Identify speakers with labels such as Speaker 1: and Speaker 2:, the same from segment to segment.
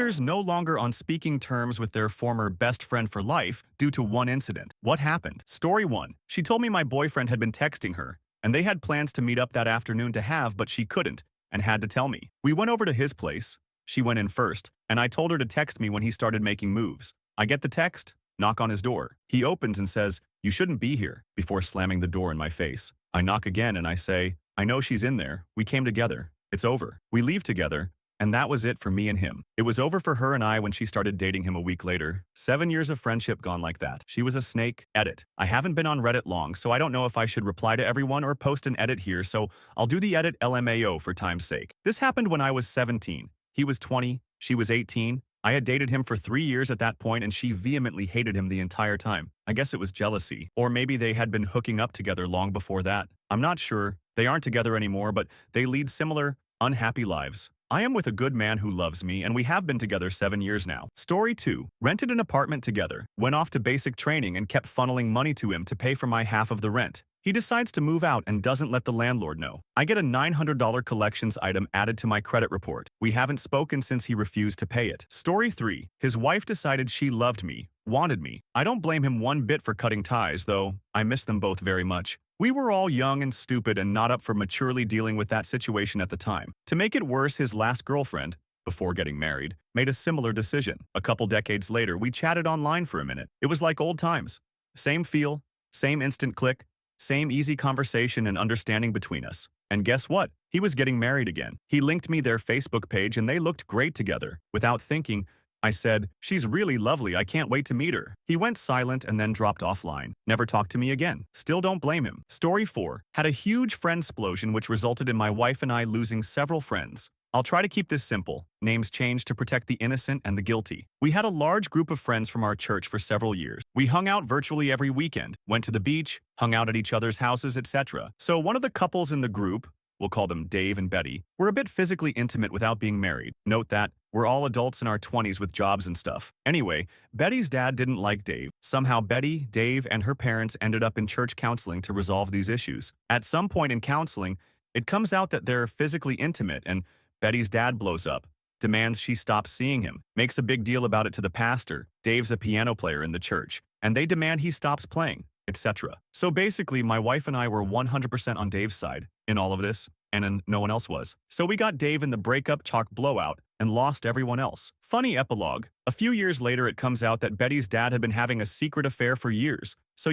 Speaker 1: Redditors no longer on speaking terms with their former best friend for life due to one incident. What happened? Story 1. She told me my boyfriend had been texting her, and they had plans to meet up that afternoon to have, but she couldn't, and had to tell me. We went over to his place. She went in first, and I told her to text me when he started making moves. I get the text, knock on his door. He opens and says, "You shouldn't be here," before slamming the door in my face. I knock again and I say, "I know she's in there. We came together. It's over." We leave together. And that was it for me and him. It was over for her and I when she started dating him a week later. 7 years of friendship gone like that. She was a snake. Edit. I haven't been on Reddit long, so I don't know if I should reply to everyone or post an edit here, so I'll do the edit LMAO for time's sake. This happened when I was 17. He was 20. She was 18. I had dated him for 3 years at that point, and she vehemently hated him the entire time. I guess it was jealousy. Or maybe they had been hooking up together long before that. I'm not sure. They aren't together anymore, but they lead similar, unhappy lives. I am with a good man who loves me, and we have been together 7 years now. Story 2. Rented an apartment together, went off to basic training and kept funneling money to him to pay for my half of the rent. He decides to move out and doesn't let the landlord know. I get a $900 collections item added to my credit report. We haven't spoken since he refused to pay it. Story 3. His wife decided she loved me, wanted me. I don't blame him one bit for cutting ties, though I miss them both very much. We were all young and stupid and not up for maturely dealing with that situation at the time. To make it worse, his last girlfriend, before getting married, made a similar decision. A couple decades later, we chatted online for a minute. It was like old times. Same feel, same instant click, same easy conversation and understanding between us. And guess what? He was getting married again. He linked me their Facebook page and they looked great together. Without thinking, I said, "She's really lovely, I can't wait to meet her." He went silent and then dropped offline. Never talked to me again. Still don't blame him. Story 4. Had a huge friend explosion which resulted in my wife and I losing several friends. I'll try to keep this simple. Names changed to protect the innocent and the guilty. We had a large group of friends from our church for several years. We hung out virtually every weekend, went to the beach, hung out at each other's houses, etc. So one of the couples in the group, we'll call them Dave and Betty, were a bit physically intimate without being married. Note that we're all adults in our 20s with jobs and stuff. Anyway, Betty's dad didn't like Dave. Somehow Betty, Dave, and her parents ended up in church counseling to resolve these issues. At some point in counseling, it comes out that they're physically intimate and Betty's dad blows up, demands she stop seeing him, makes a big deal about it to the pastor. Dave's a piano player in the church, and they demand he stops playing, etc. So basically, my wife and I were 100% on Dave's side in all of this, and no one else was. So we got Dave in the breakup chalk blowout and lost everyone else. Funny epilogue. A few years later, it comes out that Betty's dad had been having a secret affair for years. So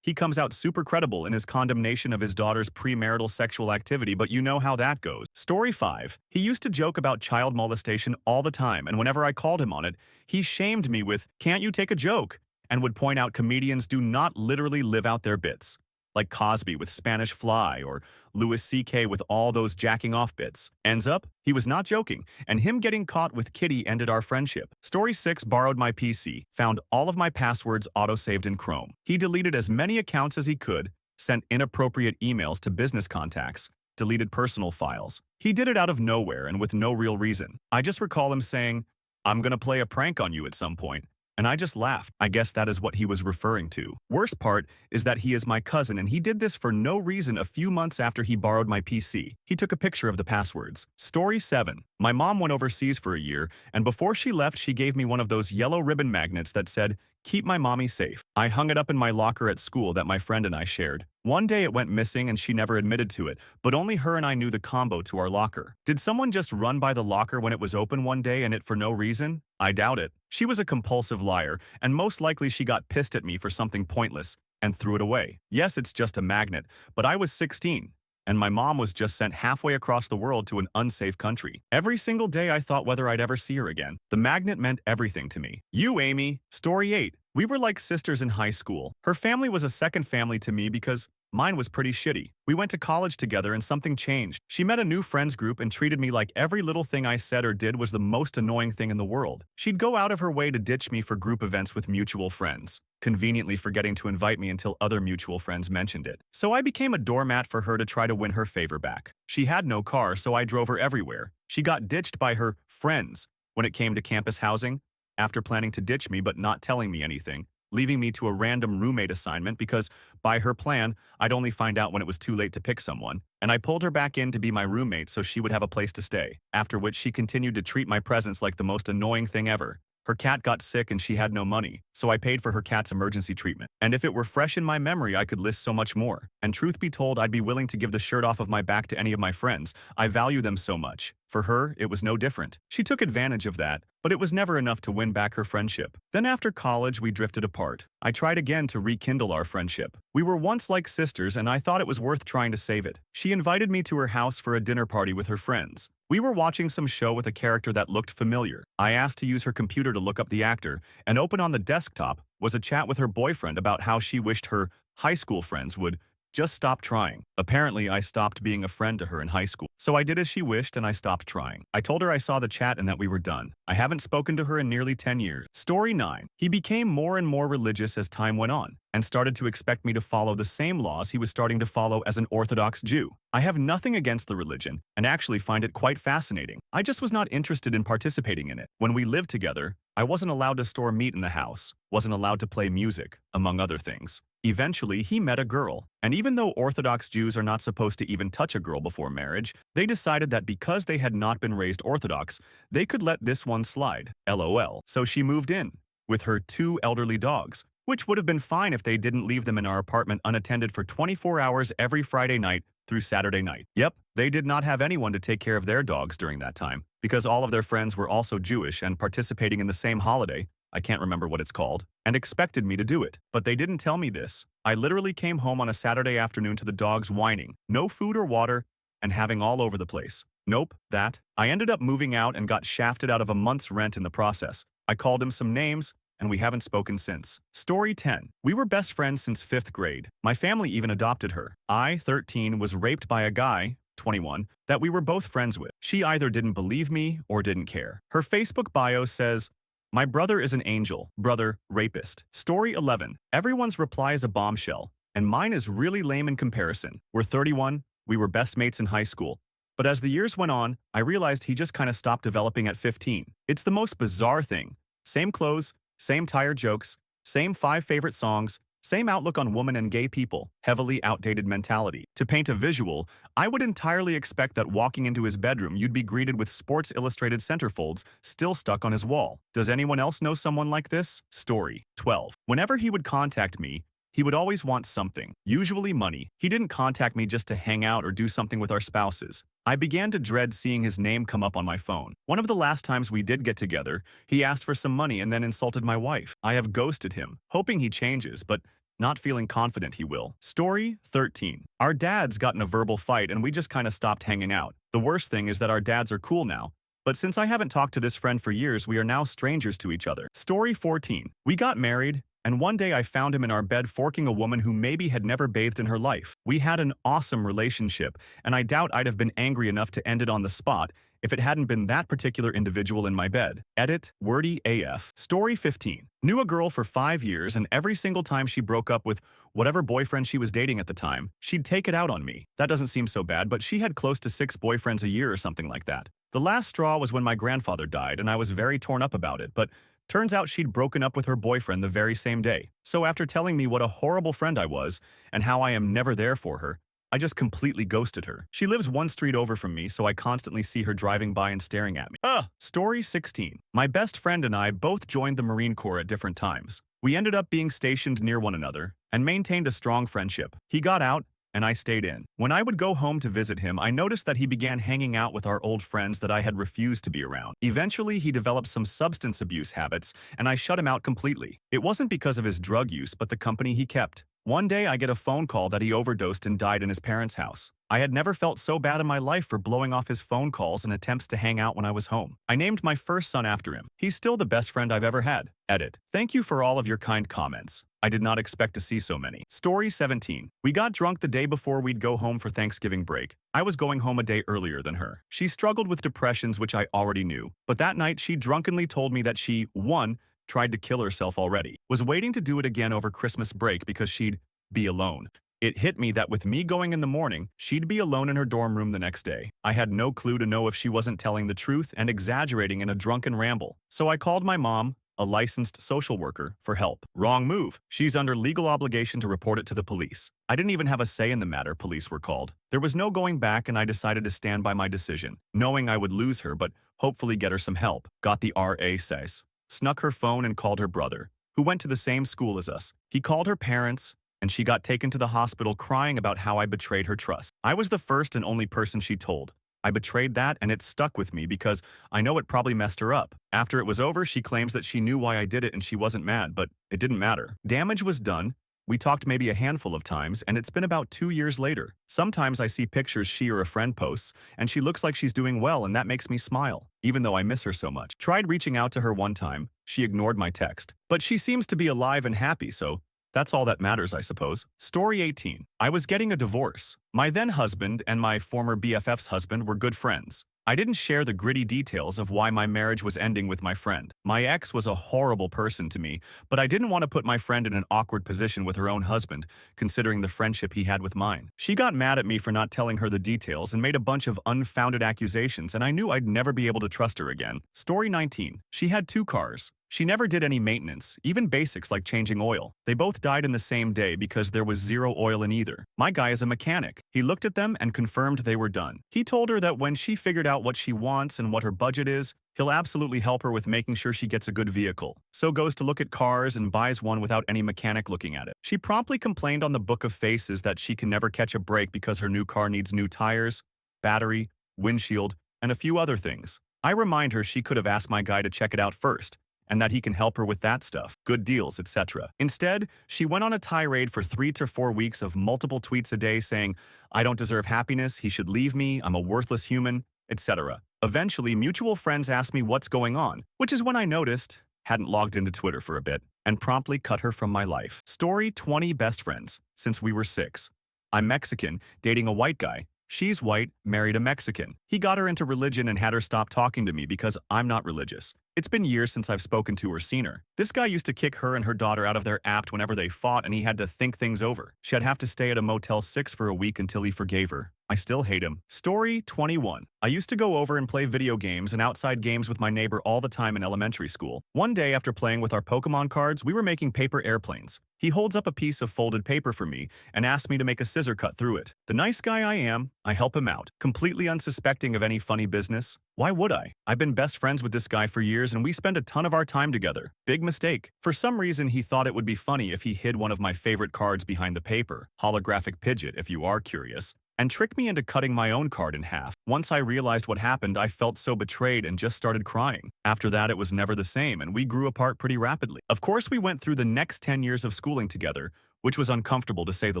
Speaker 1: he comes out super credible in his condemnation of his daughter's premarital sexual activity, but you know how that goes. Story 5. He used to joke about child molestation all the time, and whenever I called him on it, he shamed me with, "Can't you take a joke?" and would point out comedians do not literally live out their bits. Like Cosby with Spanish Fly or Louis C.K. with all those jacking off bits. Ends up, he was not joking, and him getting caught with Kitty ended our friendship. Story 6. Borrowed my PC, found all of my passwords auto-saved in Chrome. He deleted as many accounts as he could, sent inappropriate emails to business contacts, deleted personal files. He did it out of nowhere and with no real reason. I just recall him saying, "I'm gonna play a prank on you at some point." And I just laughed. I guess that is what he was referring to. Worst part is that he is my cousin and he did this for no reason a few months after he borrowed my PC. He took a picture of the passwords. Story 7. My mom went overseas for a year, and before she left, she gave me one of those yellow ribbon magnets that said, "Keep my mommy safe." I hung it up in my locker at school that my friend and I shared. One day it went missing and she never admitted to it, but only her and I knew the combo to our locker. Did someone just run by the locker when it was open one day and it for no reason? I doubt it. She was a compulsive liar, and most likely she got pissed at me for something pointless and threw it away. Yes, it's just a magnet, but I was 16. And my mom was just sent halfway across the world to an unsafe country. Every single day I thought whether I'd ever see her again. The magnet meant everything to me. You, Amy. Story 8. We were like sisters in high school. Her family was a second family to me because mine was pretty shitty. We went to college together and something changed. She met a new friends group and treated me like every little thing I said or did was the most annoying thing in the world. She'd go out of her way to ditch me for group events with mutual friends, conveniently forgetting to invite me until other mutual friends mentioned it. So I became a doormat for her to try to win her favor back. She had no car, so I drove her everywhere. She got ditched by her friends when it came to campus housing. After planning to ditch me but not telling me anything, leaving me to a random roommate assignment because, by her plan, I'd only find out when it was too late to pick someone, and I pulled her back in to be my roommate so she would have a place to stay, after which she continued to treat my presence like the most annoying thing ever. Her cat got sick and she had no money, so I paid for her cat's emergency treatment. And if it were fresh in my memory, I could list so much more. And truth be told, I'd be willing to give the shirt off of my back to any of my friends. I value them so much. For her, it was no different. She took advantage of that, but it was never enough to win back her friendship. Then after college, we drifted apart. I tried again to rekindle our friendship. We were once like sisters, and I thought it was worth trying to save it. She invited me to her house for a dinner party with her friends. We were watching some show with a character that looked familiar. I asked to use her computer to look up the actor, and open on the desktop was a chat with her boyfriend about how she wished her high school friends would just stop trying. Apparently, I stopped being a friend to her in high school. So I did as she wished and I stopped trying. I told her I saw the chat and that we were done. I haven't spoken to her in nearly 10 years. Story 9. He became more and more religious as time went on, and started to expect me to follow the same laws he was starting to follow as an Orthodox Jew. I have nothing against the religion, and actually find it quite fascinating. I just was not interested in participating in it. When we lived together, I wasn't allowed to store meat in the house, wasn't allowed to play music, among other things. Eventually, he met a girl, and even though Orthodox Jews are not supposed to even touch a girl before marriage, they decided that because they had not been raised Orthodox, they could let this one slide, LOL. So she moved in, with her 2 elderly dogs, which would have been fine if they didn't leave them in our apartment unattended for 24 hours every Friday night through Saturday night. Yep, they did not have anyone to take care of their dogs during that time, because all of their friends were also Jewish and participating in the same holiday, I can't remember what it's called, and expected me to do it. But they didn't tell me this. I literally came home on a Saturday afternoon to the dogs whining, no food or water, and having all over the place. Nope, that. I ended up moving out and got shafted out of a month's rent in the process. I called him some names, and we haven't spoken since. Story 10. We were best friends since 5th grade. My family even adopted her. I, 13, was raped by a guy, 21, that we were both friends with. She either didn't believe me or didn't care. Her Facebook bio says, "My brother is an angel, brother, rapist." Story 11. Everyone's reply is a bombshell, and mine is really lame in comparison. We're 31, we were best mates in high school. But as the years went on, I realized he just kind of stopped developing at 15. It's the most bizarre thing. Same clothes, same tired jokes, same 5 favorite songs, same outlook on women and gay people, heavily outdated mentality. To paint a visual, I would entirely expect that walking into his bedroom you'd be greeted with Sports Illustrated centerfolds still stuck on his wall. Does anyone else know someone like this? Story 12. Whenever he would contact me, he would always want something, usually money. He didn't contact me just to hang out or do something with our spouses. I began to dread seeing his name come up on my phone. One of the last times we did get together, he asked for some money and then insulted my wife. I have ghosted him, hoping he changes, but not feeling confident he will. Story 13. Our dads got in a verbal fight and we just kind of stopped hanging out. The worst thing is that our dads are cool now, but since I haven't talked to this friend for years, we are now strangers to each other. Story 14. We got married, and one day I found him in our bed forking a woman who maybe had never bathed in her life. We had an awesome relationship, and I doubt I'd have been angry enough to end it on the spot if it hadn't been that particular individual in my bed. Edit, wordy AF. Story 15. Knew a girl for 5 years, and every single time she broke up with whatever boyfriend she was dating at the time, she'd take it out on me. That doesn't seem so bad, but she had close to 6 boyfriends a year or something like that. The last straw was when my grandfather died, and I was very torn up about it, but turns out she'd broken up with her boyfriend the very same day. So after telling me what a horrible friend I was, and how I am never there for her, I just completely ghosted her. She lives 1 street over from me, so I constantly see her driving by and staring at me. Story 16. My best friend and I both joined the Marine Corps at different times. We ended up being stationed near one another, and maintained a strong friendship. He got out, and I stayed in. When I would go home to visit him, I noticed that he began hanging out with our old friends that I had refused to be around. Eventually, he developed some substance abuse habits, and I shut him out completely. It wasn't because of his drug use, but the company he kept. One day, I get a phone call that he overdosed and died in his parents' house. I had never felt so bad in my life for blowing off his phone calls and attempts to hang out when I was home. I named my first son after him. He's still the best friend I've ever had. Edit. Thank you for all of your kind comments. I did not expect to see so many. Story 17. We got drunk the day before we'd go home for Thanksgiving break. I was going home a day earlier than her. She struggled with depressions, which I already knew. But that night, she drunkenly told me that she, 1, tried to kill herself already, was waiting to do it again over Christmas break because she'd be alone. It hit me that with me going in the morning, she'd be alone in her dorm room the next day. I had no clue to know if she wasn't telling the truth and exaggerating in a drunken ramble. So I called my mom, a licensed social worker, for help. Wrong move. She's under legal obligation to report it to the police. I didn't even have a say in the matter. Police were called. There was no going back, and I decided to stand by my decision, knowing I would lose her but hopefully get her some help. Got the RA says. Snuck her phone and called her brother, who went to the same school as us. He called her parents, and she got taken to the hospital crying about how I betrayed her trust. I was the first and only person she told. I betrayed that, and it stuck with me because I know it probably messed her up. After it was over, she claims that she knew why I did it and she wasn't mad, but it didn't matter. Damage was done. We talked maybe a handful of times, and it's been about 2 years later. Sometimes I see pictures she or a friend posts, and she looks like she's doing well, and that makes me smile, even though I miss her so much. Tried reaching out to her one time. She ignored my text. But she seems to be alive and happy, so that's all that matters, I suppose. Story 18. I was getting a divorce. My then husband and my former BFF's husband were good friends. I didn't share the gritty details of why my marriage was ending with my friend. My ex was a horrible person to me, but I didn't want to put my friend in an awkward position with her own husband, considering the friendship he had with mine. She got mad at me for not telling her the details and made a bunch of unfounded accusations, and I knew I'd never be able to trust her again. Story 19. She had 2 cars. She never did any maintenance, even basics like changing oil. They both died in the same day because there was 0 oil in either. My guy is a mechanic. He looked at them and confirmed they were done. He told her that when she figured out what she wants and what her budget is, he'll absolutely help her with making sure she gets a good vehicle. So goes to look at cars and buys one without any mechanic looking at it. She promptly complained on the Book of Faces that she can never catch a break because her new car needs new tires, battery, windshield, and a few other things. I remind her she could have asked my guy to check it out first, and that he can help her with that stuff, good deals, etc. Instead, she went on a tirade for 3 to 4 weeks of multiple tweets a day saying, I don't deserve happiness, he should leave me, I'm a worthless human, etc. Eventually, mutual friends asked me what's going on, which is when I noticed, hadn't logged into Twitter for a bit, and promptly cut her from my life. Story 20 best friends, since we were 6. I'm Mexican, dating a white guy. She's white, married a Mexican. He got her into religion and had her stop talking to me because I'm not religious. It's been years since I've spoken to or seen her. This guy used to kick her and her daughter out of their apt whenever they fought, and he had to think things over. She'd have to stay at a Motel 6 for a week until he forgave her. I still hate him. Story 21. I used to go over and play video games and outside games with my neighbor all the time in elementary school. One day after playing with our Pokemon cards, we were making paper airplanes. He holds up a piece of folded paper for me and asks me to make a scissor cut through it. The nice guy I am, I help him out, completely unsuspecting of any funny business. Why would I? I've been best friends with this guy for years and we spend a ton of our time together. Big mistake. For some reason, he thought it would be funny if he hid one of my favorite cards behind the paper, holographic Pidgeot if you are curious, and tricked me into cutting my own card in half. Once I realized what happened, I felt so betrayed and just started crying. After that, it was never the same, and we grew apart pretty rapidly. Of course, we went through the next 10 years of schooling together, which was uncomfortable to say the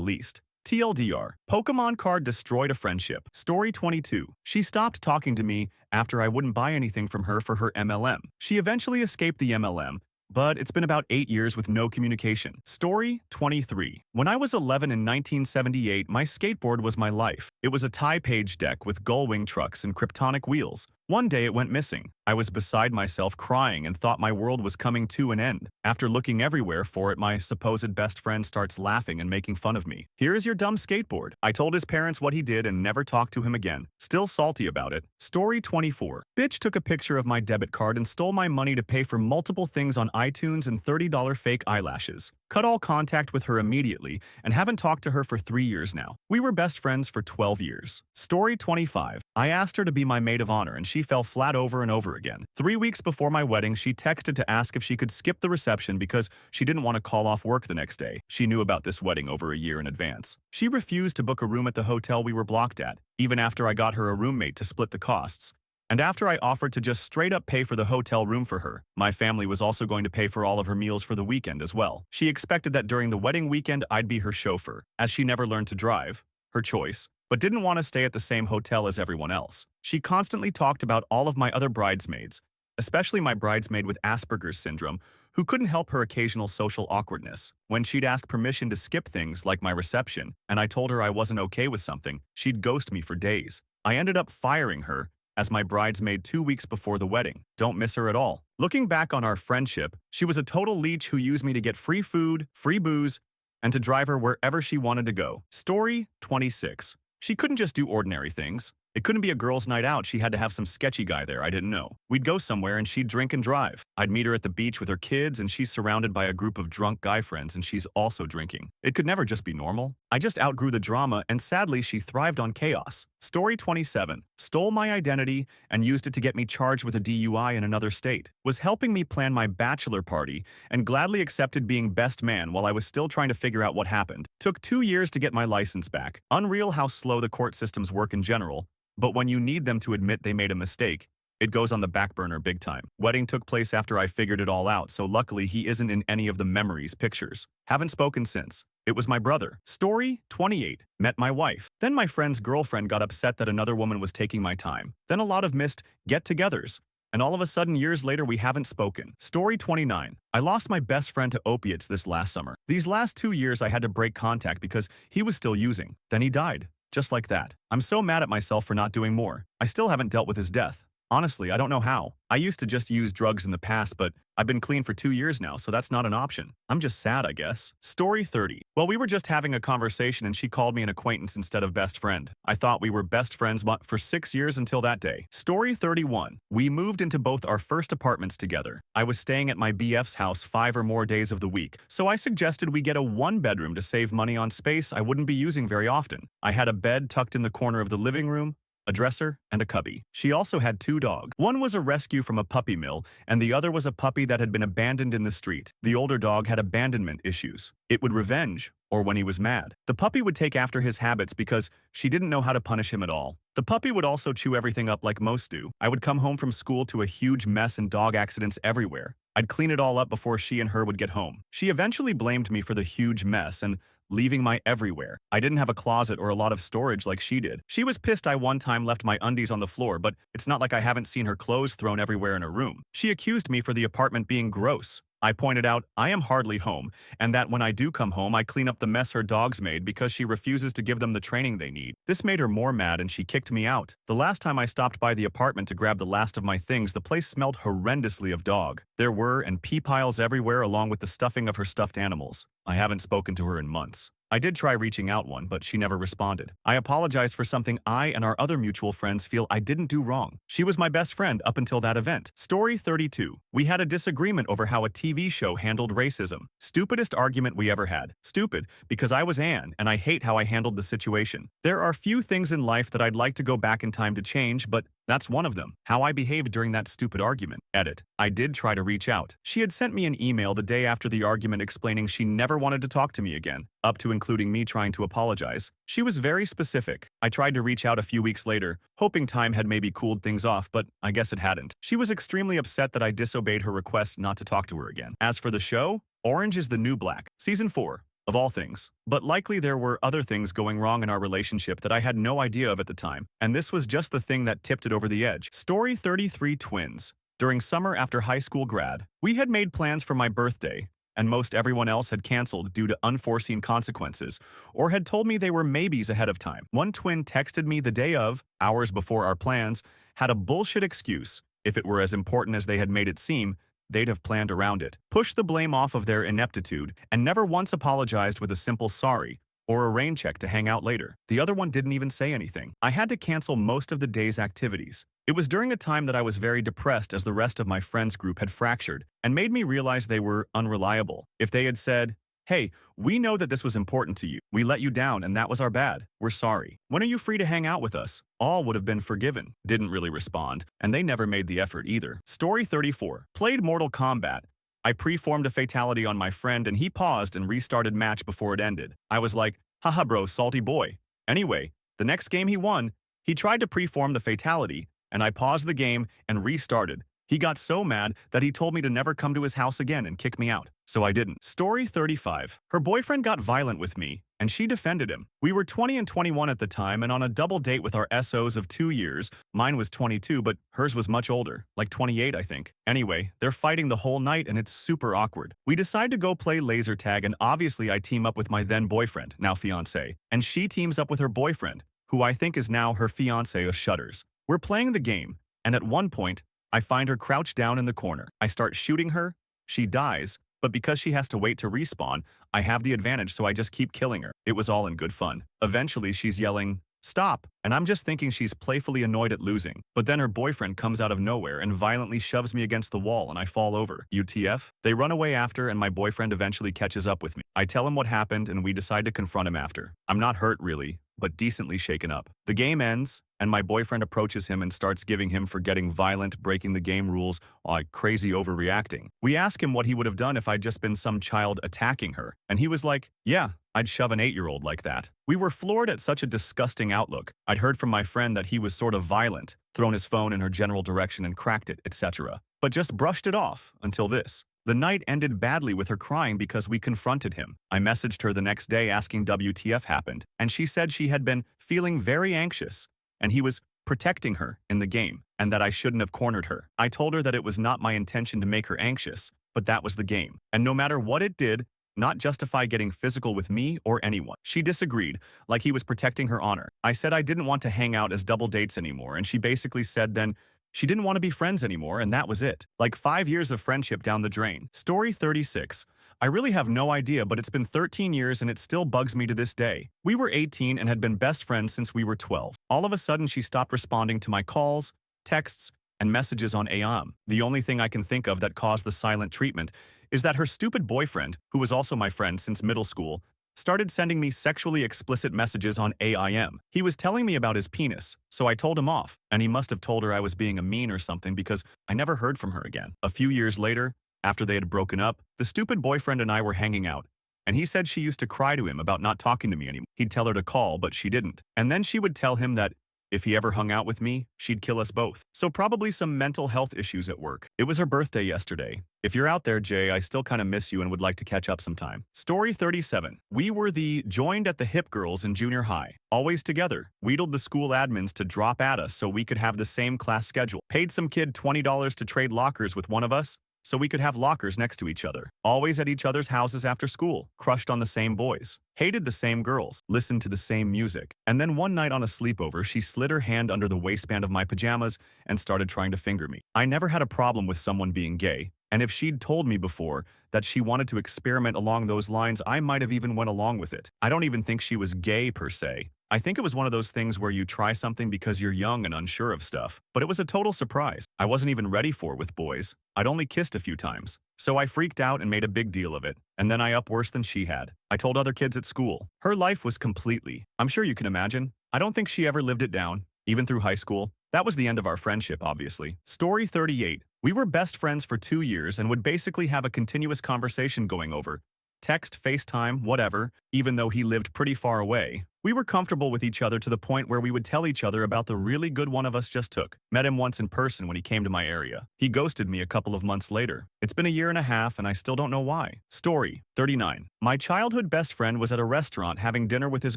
Speaker 1: least. TLDR. Pokemon card destroyed a friendship. Story 22. She stopped talking to me after I wouldn't buy anything from her for her MLM. She eventually escaped the MLM, but it's been about 8 years with no communication. Story 23. When I was 11 in 1978, my skateboard was my life. It was a tie page deck with gull-wing trucks and kryptonic wheels. One day it went missing. I was beside myself crying and thought my world was coming to an end. After looking everywhere for it, my supposed best friend starts laughing and making fun of me. Here is your dumb skateboard. I told his parents what he did and never talked to him again. Still salty about it. Story 24. Bitch took a picture of my debit card and stole my money to pay for multiple things on iTunes and $30 fake eyelashes. Cut all contact with her immediately and haven't talked to her for 3 years now. We were best friends for 12 years. Story 25. I asked her to be my maid of honor and she fell flat over and over again. 3 weeks before my wedding, she texted to ask if she could skip the reception because she didn't want to call off work the next day. She knew about this wedding over a year in advance. She refused to book a room at the hotel we were blocked at, even after I got her a roommate to split the costs. And after I offered to just straight up pay for the hotel room for her, my family was also going to pay for all of her meals for the weekend as well. She expected that during the wedding weekend I'd be her chauffeur, as she never learned to drive, her choice, but didn't want to stay at the same hotel as everyone else. She constantly talked about all of my other bridesmaids, especially my bridesmaid with Asperger's syndrome, who couldn't help her occasional social awkwardness. When she'd ask permission to skip things like my reception, and I told her I wasn't okay with something, she'd ghost me for days. I ended up firing her as my bridesmaid 2 weeks before the wedding. Don't miss her at all. Looking back on our friendship, she was a total leech who used me to get free food, free booze, and to drive her wherever she wanted to go. Story 26. She couldn't just do ordinary things. It couldn't be a girls' night out, she had to have some sketchy guy there I didn't know. We'd go somewhere and she'd drink and drive. I'd meet her at the beach with her kids and she's surrounded by a group of drunk guy friends and she's also drinking. It could never just be normal. I just outgrew the drama and sadly she thrived on chaos. Story 27. Stole my identity and used it to get me charged with a DUI in another state. Was helping me plan my bachelor party and gladly accepted being best man while I was still trying to figure out what happened. Took 2 years to get my license back. Unreal how slow the court systems work in general, but when you need them to admit they made a mistake, it goes on the back burner big time. Wedding took place after I figured it all out, so luckily he isn't in any of the memories pictures. Haven't spoken since. It was my brother. Story 28. Met my wife. Then my friend's girlfriend got upset that another woman was taking my time. Then a lot of missed get-togethers. And all of a sudden, years later, we haven't spoken. Story 29. I lost my best friend to opiates this last summer. These last 2 years, I had to break contact because he was still using. Then he died. Just like that. I'm so mad at myself for not doing more. I still haven't dealt with his death. Honestly, I don't know how. I used to just use drugs in the past, but I've been clean for 2 years now, so that's not an option. I'm just sad, I guess. Story 30. Well, we were just having a conversation and she called me an acquaintance instead of best friend. I thought we were best friends for 6 years until that day. Story 31. We moved into both our first apartments together. I was staying at my BF's house 5 or more days of the week, so I suggested we get a 1-bedroom to save money on space I wouldn't be using very often. I had a bed tucked in the corner of the living room, a dresser, and a cubby. She also had 2 dogs. One was a rescue from a puppy mill, and the other was a puppy that had been abandoned in the street. The older dog had abandonment issues. It would revenge, or when he was mad. The puppy would take after his habits because she didn't know how to punish him at all. The puppy would also chew everything up like most do. I would come home from school to a huge mess and dog accidents everywhere. I'd clean it all up before she and her would get home. She eventually blamed me for the huge mess and leaving my everywhere. I didn't have a closet or a lot of storage like she did. She was pissed I one time left my undies on the floor, but it's not like I haven't seen her clothes thrown everywhere in her room. She accused me for the apartment being gross. I pointed out I am hardly home, and that when I do come home, I clean up the mess her dogs made because she refuses to give them the training they need. This made her more mad and she kicked me out. The last time I stopped by the apartment to grab the last of my things, the place smelled horrendously of dog. There were and pee piles everywhere along with the stuffing of her stuffed animals. I haven't spoken to her in months. I did try reaching out one, but she never responded. I apologize for something I and our other mutual friends feel I didn't do wrong. She was my best friend up until that event. Story 32. We had a disagreement over how a TV show handled racism. Stupidest argument we ever had. Stupid, because I was Anne, and I hate how I handled the situation. There are few things in life that I'd like to go back in time to change, but that's one of them. How I behaved during that stupid argument. Edit. I did try to reach out. She had sent me an email the day after the argument explaining she never wanted to talk to me again, up to including me trying to apologize. She was very specific. I tried to reach out a few weeks later, hoping time had maybe cooled things off, but I guess it hadn't. She was extremely upset that I disobeyed her request not to talk to her again. As for the show, Orange is the New Black, Season 4. Of all things. But likely there were other things going wrong in our relationship that I had no idea of at the time, and this was just the thing that tipped it over the edge. Story 33. Twins. During summer after high school grad, we had made plans for my birthday, and most everyone else had canceled due to unforeseen consequences, or had told me they were maybes ahead of time. One twin texted me the day of, hours before our plans, had a bullshit excuse. If it were as important as they had made it seem, they'd have planned around it, pushed the blame off of their ineptitude, and never once apologized with a simple sorry or a rain check to hang out later. The other one didn't even say anything. I had to cancel most of the day's activities. It was during a time that I was very depressed as the rest of my friends group had fractured and made me realize they were unreliable. If they had said, "Hey, we know that this was important to you. We let you down and that was our bad. We're sorry. When are you free to hang out with us?" All would have been forgiven. Didn't really respond, and they never made the effort either. Story 34. Played Mortal Kombat. I preformed a fatality on my friend and he paused and restarted match before it ended. I was like, haha bro, salty boy. Anyway, the next game he won, he tried to preform the fatality, and I paused the game and restarted. He got so mad that he told me to never come to his house again and kick me out. So I didn't. Story 35. Her boyfriend got violent with me, and she defended him. We were 20 and 21 at the time and on a double date with our SOs of 2 years. Mine was 22, but hers was much older, like 28, I think. Anyway, they're fighting the whole night and it's super awkward. We decide to go play laser tag, and obviously I team up with my then boyfriend, now fiancé, and she teams up with her boyfriend, who I think is now her fiancé of Shutters. We're playing the game, and at one point, I find her crouched down in the corner. I start shooting her. She dies, but because she has to wait to respawn, I have the advantage, so I just keep killing her. It was all in good fun. Eventually, she's yelling, Stop. And I'm just thinking she's playfully annoyed at losing. But then her boyfriend comes out of nowhere and violently shoves me against the wall and I fall over. UTF? They run away after and my boyfriend eventually catches up with me. I tell him what happened and we decide to confront him after. I'm not hurt really, but decently shaken up. The game ends, and my boyfriend approaches him and starts giving him for getting violent, breaking the game rules, like crazy overreacting. We ask him what he would have done if I'd just been some child attacking her, and he was like, yeah, I'd shove an 8-year-old like that. We were floored at such a disgusting outlook. I'd heard from my friend that he was sort of violent, thrown his phone in her general direction and cracked it, etc., but just brushed it off until this. The night ended badly with her crying because we confronted him. I messaged her the next day asking WTF happened, and she said she had been feeling very anxious, and he was protecting her in the game, and that I shouldn't have cornered her. I told her that it was not my intention to make her anxious, but that was the game. And no matter what it did, not justify getting physical with me or anyone. She disagreed, like he was protecting her honor. I said I didn't want to hang out as double dates anymore, and she basically said then she didn't want to be friends anymore, and that was it. Like 5 years of friendship down the drain. Story 36. I really have no idea, but it's been 13 years and it still bugs me to this day. We were 18 and had been best friends since we were 12. All of a sudden, she stopped responding to my calls, texts, and messages on AM. The only thing I can think of that caused the silent treatment is that her stupid boyfriend, who was also my friend since middle school, started sending me sexually explicit messages on AIM. He was telling me about his penis, so I told him off, and he must have told her I was being a mean or something because I never heard from her again. A few years later, after they had broken up, the stupid boyfriend and I were hanging out, and he said she used to cry to him about not talking to me anymore. He'd tell her to call, but she didn't. And then she would tell him that if he ever hung out with me, she'd kill us both. So probably some mental health issues at work. It was her birthday yesterday. If you're out there, Jay, I still kind of miss you and would like to catch up sometime. Story 37. We were the joined at the hip girls in junior high. Always together. Wheedled the school admins to drop at us so we could have the same class schedule. Paid some kid $20 to trade lockers with one of us so we could have lockers next to each other. Always at each other's houses after school. Crushed on the same boys. Hated the same girls. Listened to the same music. And then one night on a sleepover, she slid her hand under the waistband of my pajamas and started trying to finger me. I never had a problem with someone being gay, and if she'd told me before that she wanted to experiment along those lines, I might have even went along with it. I don't even think she was gay per se. I think it was one of those things where you try something because you're young and unsure of stuff. But it was a total surprise. I wasn't even ready for it with boys. I'd only kissed a few times. So I freaked out and made a big deal of it. And then I up worse than she had. I told other kids at school. Her life was completely, I'm sure you can imagine. I don't think she ever lived it down, even through high school. That was the end of our friendship, obviously. Story 38. We were best friends for 2 years and would basically have a continuous conversation going over text, FaceTime, whatever, even though he lived pretty far away. We were comfortable with each other to the point where we would tell each other about the really good one of us just took. Met him once in person when he came to my area. He ghosted me a couple of months later. It's been a year and a half and I still don't know why. Story 39. My childhood best friend was at a restaurant having dinner with his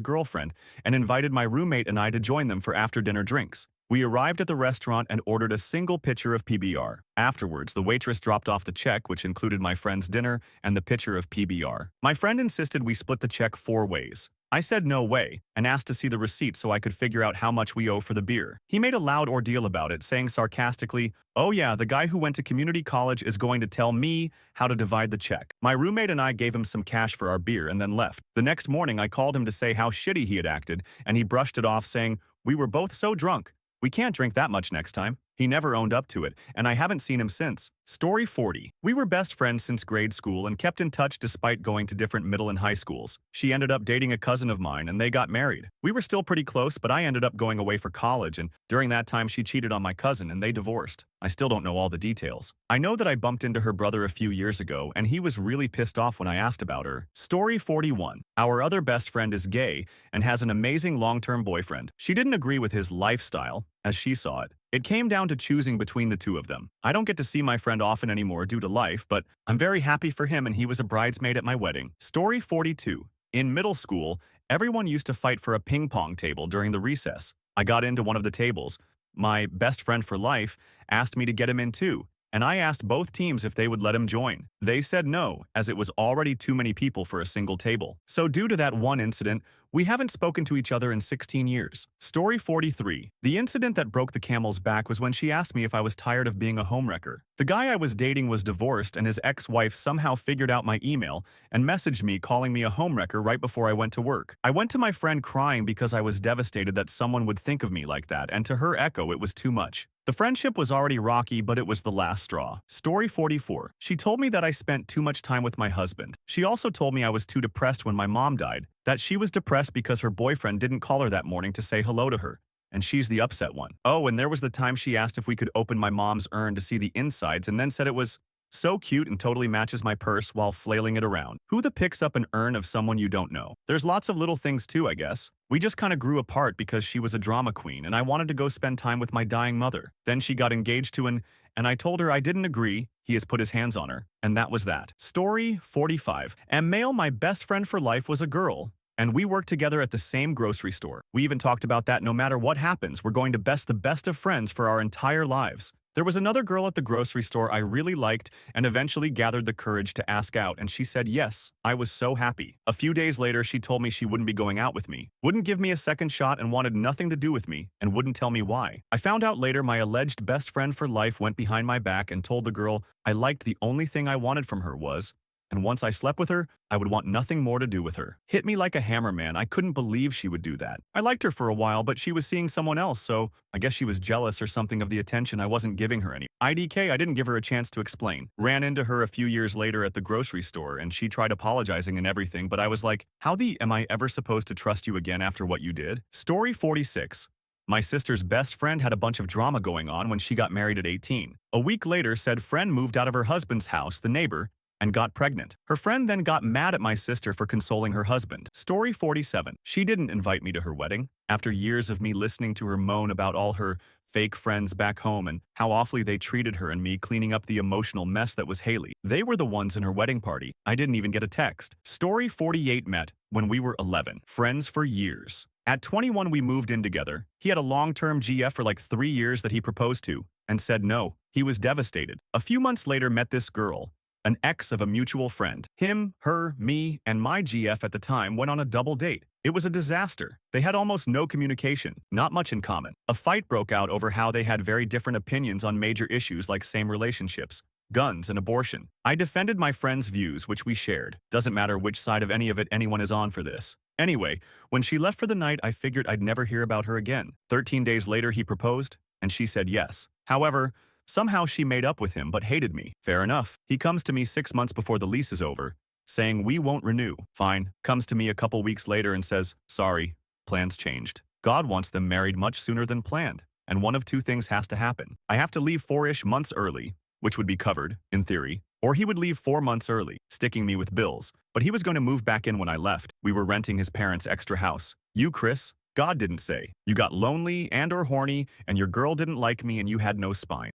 Speaker 1: girlfriend and invited my roommate and I to join them for after-dinner drinks. We arrived at the restaurant and ordered a single pitcher of PBR. Afterwards, the waitress dropped off the check, which included my friend's dinner and the pitcher of PBR. My friend insisted we split the check 4 ways. I said no way, and asked to see the receipt so I could figure out how much we owe for the beer. He made a loud ordeal about it, saying sarcastically, "Oh yeah, the guy who went to community college is going to tell me how to divide the check." My roommate and I gave him some cash for our beer and then left. The next morning, I called him to say how shitty he had acted, and he brushed it off saying, "We were both so drunk. We can't drink that much next time." He never owned up to it, and I haven't seen him since. Story 40. We were best friends since grade school and kept in touch despite going to different middle and high schools. She ended up dating a cousin of mine and they got married. We were still pretty close, but I ended up going away for college, and during that time she cheated on my cousin and they divorced. I still don't know all the details. I know that I bumped into her brother a few years ago and he was really pissed off when I asked about her. Story 41. Our other best friend is gay and has an amazing long-term boyfriend. She didn't agree with his lifestyle, as she saw it. It came down to choosing between the two of them. I don't get to see my friend often anymore due to life, but I'm very happy for him and he was a bridesmaid at my wedding. Story 42. In middle school, everyone used to fight for a ping pong table during the recess. I got into one of the tables. My best friend for life asked me to get him in too, and I asked both teams if they would let him join. They said no, as it was already too many people for a single table. So due to that one incident, We haven't spoken to each other in 16 years. Story 43. The incident that broke the camel's back was when she asked me if I was tired of being a homewrecker. The guy I was dating was divorced and his ex-wife somehow figured out my email and messaged me calling me a homewrecker right before I went to work. I went to my friend crying because I was devastated that someone would think of me like that, and to her echo it was too much. The friendship was already rocky, but it was the last straw. Story 44. She told me that I spent too much time with my husband. She also told me I was too depressed when my mom died, that she was depressed because her boyfriend didn't call her that morning to say hello to her, and she's the upset one. Oh, and there was the time she asked if we could open my mom's urn to see the insides and then said it was so cute and totally matches my purse while flailing it around. Who the picks up an urn of someone you don't know? There's lots of little things too, I guess. We just kind of grew apart because she was a drama queen and I wanted to go spend time with my dying mother. Then she got engaged to and I told her I didn't agree. He has put his hands on her. And that was that. Story 45. And Male, my best friend for life, was a girl, and we worked together at the same grocery store. We even talked about that no matter what happens, we're going to best the best of friends for our entire lives. There was another girl at the grocery store I really liked and eventually gathered the courage to ask out, and she said yes. I was so happy. A few days later, she told me she wouldn't be going out with me, wouldn't give me a second shot, and wanted nothing to do with me, and wouldn't tell me why. I found out later my alleged best friend for life went behind my back and told the girl I liked the only thing I wanted from her was, and once I slept with her, I would want nothing more to do with her. Hit me like a hammer, man. I couldn't believe she would do that. I liked her for a while, but she was seeing someone else, so I guess she was jealous or something of the attention I wasn't giving her any. IDK, I didn't give her a chance to explain. Ran into her a few years later at the grocery store, and she tried apologizing and everything, but I was like, how the am I ever supposed to trust you again after what you did? Story 46. My sister's best friend had a bunch of drama going on when she got married at 18. A week later, said friend moved out of her husband's house, the neighbor, and got pregnant. Her friend then got mad at my sister for consoling her husband. Story 47. She didn't invite me to her wedding. After years of me listening to her moan about all her fake friends back home and how awfully they treated her and me cleaning up the emotional mess that was Haley. They were the ones in her wedding party. I didn't even get a text. Story 48. Met when we were 11. Friends for years. At 21, we moved in together. He had a long-term GF for like 3 years that he proposed to and said no. He was devastated. A few months later, met this girl, an ex of a mutual friend. Him, her, me, and my GF at the time went on a double date. It was a disaster. They had almost no communication, not much in common. A fight broke out over how they had very different opinions on major issues like same relationships, guns, and abortion. I defended my friend's views, which we shared. Doesn't matter which side of any of it anyone is on for this. Anyway, when she left for the night, I figured I'd never hear about her again. 13 days later, he proposed, and she said yes. However, somehow she made up with him but hated me. Fair enough. He comes to me 6 months before the lease is over, saying we won't renew. Fine. Comes to me a couple weeks later and says, sorry, plans changed. God wants them married much sooner than planned, and one of two things has to happen. I have to leave 4-ish months early, which would be covered, in theory, or he would leave 4 months early, sticking me with bills. But he was going to move back in when I left. We were renting his parents' extra house. You, Chris, God didn't say. You got lonely and or horny, and your girl didn't like me and you had no spine.